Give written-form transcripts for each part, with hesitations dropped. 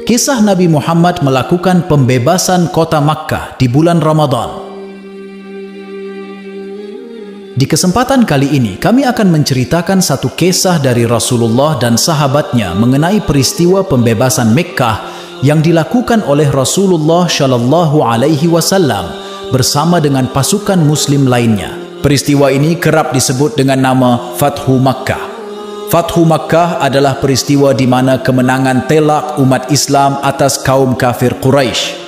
Kisah Nabi Muhammad melakukan pembebasan kota Makkah di bulan Ramadan. Di kesempatan kali ini, kami akan menceritakan satu kisah dari Rasulullah dan sahabatnya mengenai peristiwa pembebasan Mekkah yang dilakukan oleh Rasulullah Shallallahu Alaihi Wasallam bersama dengan pasukan Muslim lainnya. Peristiwa ini kerap disebut dengan nama Fathu Makkah. Fathu Makkah adalah peristiwa di mana kemenangan telak umat Islam atas kaum kafir Quraisy.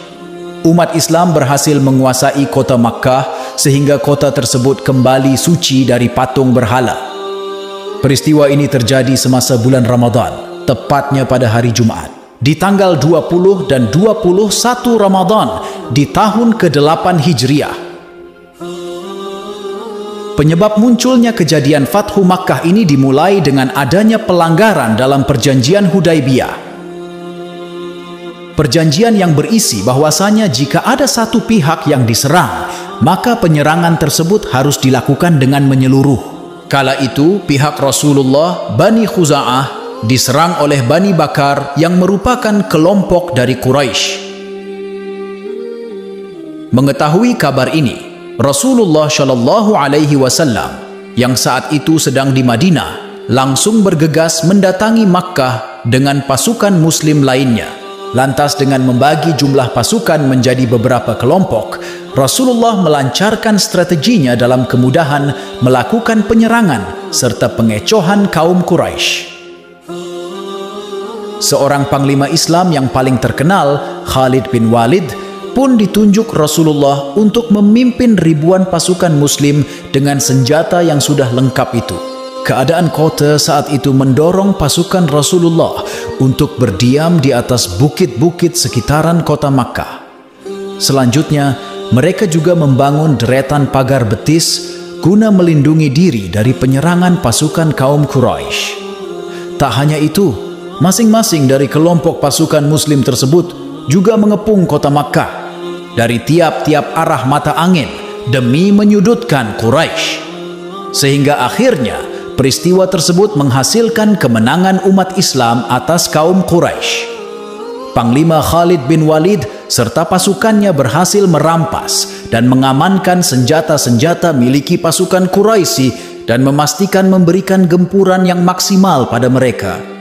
Umat Islam berhasil menguasai kota Makkah sehingga kota tersebut kembali suci dari patung berhala. Peristiwa ini terjadi semasa bulan Ramadan, tepatnya pada hari Jumat. Di tanggal 20 dan 21 Ramadan di tahun ke-8 Hijriah. Penyebab munculnya kejadian Fathu Makkah ini dimulai dengan adanya pelanggaran dalam perjanjian Hudaybiyah. Perjanjian yang berisi bahwasanya jika ada satu pihak yang diserang, maka penyerangan tersebut harus dilakukan dengan menyeluruh. Kala itu, pihak Rasulullah, Bani Khuza'ah, diserang oleh Bani Bakar yang merupakan kelompok dari Quraisy. Mengetahui kabar ini, Rasulullah Shallallahu Alaihi Wasallam yang saat itu sedang di Madinah langsung bergegas mendatangi Makkah dengan pasukan Muslim lainnya. Lantas dengan membagi jumlah pasukan menjadi beberapa kelompok, Rasulullah melancarkan strateginya dalam kemudahan melakukan penyerangan serta pengecohan kaum Quraisy. Seorang panglima Islam yang paling terkenal, Khalid bin Walid, pun ditunjuk Rasulullah untuk memimpin ribuan pasukan Muslim dengan senjata yang sudah lengkap itu. Keadaan kota saat itu mendorong pasukan Rasulullah untuk berdiam di atas bukit-bukit sekitaran kota Makkah. Selanjutnya, mereka juga membangun deretan pagar betis guna melindungi diri dari penyerangan pasukan kaum Quraisy. Tak hanya itu, masing-masing dari kelompok pasukan Muslim tersebut juga mengepung kota Makkah dari tiap-tiap arah mata angin demi menyudutkan Quraisy. Sehingga akhirnya peristiwa tersebut menghasilkan kemenangan umat Islam atas kaum Quraisy. Panglima Khalid bin Walid serta pasukannya berhasil merampas dan mengamankan senjata-senjata miliki pasukan Quraisy dan memastikan memberikan gempuran yang maksimal pada mereka.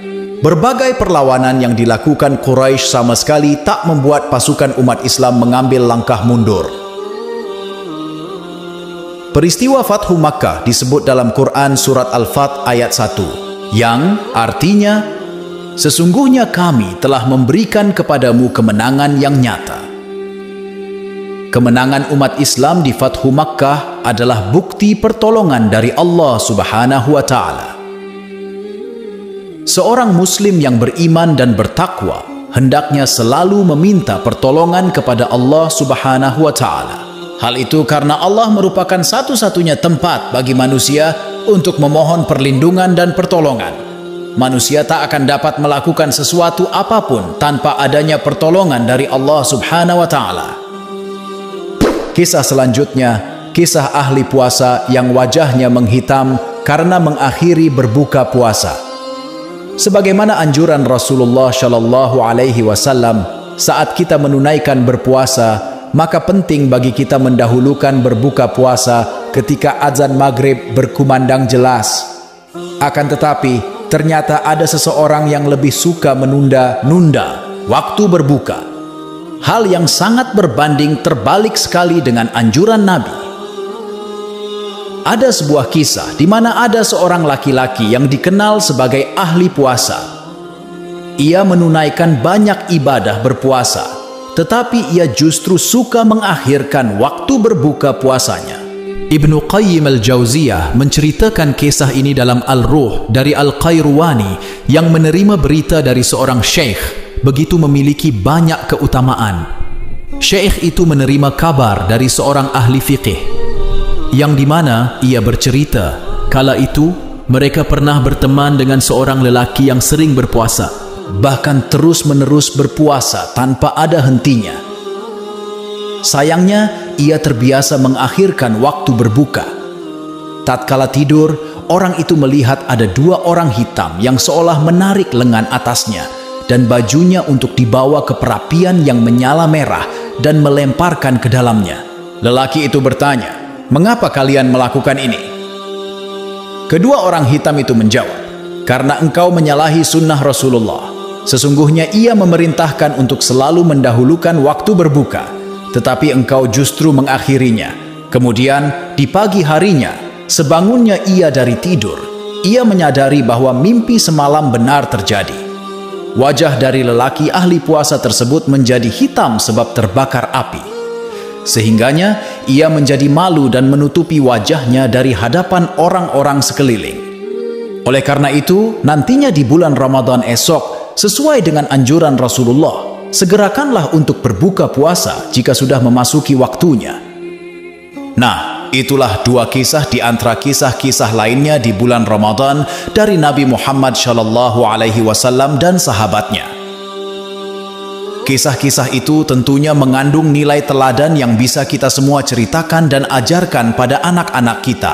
Berbagai perlawanan yang dilakukan Quraisy sama sekali tak membuat pasukan umat Islam mengambil langkah mundur. Peristiwa Fathu Makkah disebut dalam Quran surat Al-Fath ayat 1, yang artinya, sesungguhnya kami telah memberikan kepadamu kemenangan yang nyata. Kemenangan umat Islam di Fathu Makkah adalah bukti pertolongan dari Allah Subhanahu wa Ta'ala. Seorang Muslim yang beriman dan bertakwa hendaknya selalu meminta pertolongan kepada Allah Subhanahu wa Ta'ala. Hal itu karena Allah merupakan satu-satunya tempat bagi manusia untuk memohon perlindungan dan pertolongan. Manusia tak akan dapat melakukan sesuatu apapun tanpa adanya pertolongan dari Allah Subhanahu wa Ta'ala. Kisah selanjutnya, kisah ahli puasa yang wajahnya menghitam karena mengakhiri berbuka puasa. Sebagaimana anjuran Rasulullah Shallallahu Alaihi Wasallam, saat kita menunaikan berpuasa, maka penting bagi kita mendahulukan berbuka puasa ketika azan maghrib berkumandang jelas. Akan tetapi, ternyata ada seseorang yang lebih suka menunda-nunda waktu berbuka. Hal yang sangat berbanding terbalik sekali dengan anjuran Nabi. Ada sebuah kisah di mana ada seorang laki-laki yang dikenal sebagai ahli puasa. Ia menunaikan banyak ibadah berpuasa, tetapi ia justru suka mengakhirkan waktu berbuka puasanya. Ibnu Qayyim al-Jauziyah menceritakan kisah ini dalam Al-Ruh dari Al-Qayruwani yang menerima berita dari seorang syekh begitu memiliki banyak keutamaan. Syekh itu menerima kabar dari seorang ahli fiqih yang dimana ia bercerita, kala itu mereka pernah berteman dengan seorang lelaki yang sering berpuasa, bahkan terus-menerus berpuasa tanpa ada hentinya. Sayangnya, ia terbiasa mengakhirkan waktu berbuka. Tatkala tidur, orang itu melihat ada 2 orang hitam yang seolah menarik lengan atasnya dan bajunya untuk dibawa ke perapian yang menyala merah dan melemparkan ke dalamnya. Lelaki itu bertanya, "Mengapa kalian melakukan ini?" Kedua orang hitam itu menjawab, "Karena engkau menyalahi sunnah Rasulullah. Sesungguhnya ia memerintahkan untuk selalu mendahulukan waktu berbuka, tetapi engkau justru mengakhirinya. Kemudian di pagi harinya, sebangunnya ia dari tidur, ia menyadari bahwa mimpi semalam benar terjadi." Wajah dari lelaki ahli puasa tersebut menjadi hitam sebab terbakar api. Sehingganya ia menjadi malu dan menutupi wajahnya dari hadapan orang-orang sekeliling. Oleh karena itu, nantinya di bulan Ramadan esok, sesuai dengan anjuran Rasulullah, segerakanlah untuk berbuka puasa jika sudah memasuki waktunya. Nah, itulah 2 kisah di antara kisah-kisah lainnya di bulan Ramadan dari Nabi Muhammad SAW dan sahabatnya. Kisah-kisah itu tentunya mengandung nilai teladan yang bisa kita semua ceritakan dan ajarkan pada anak-anak kita.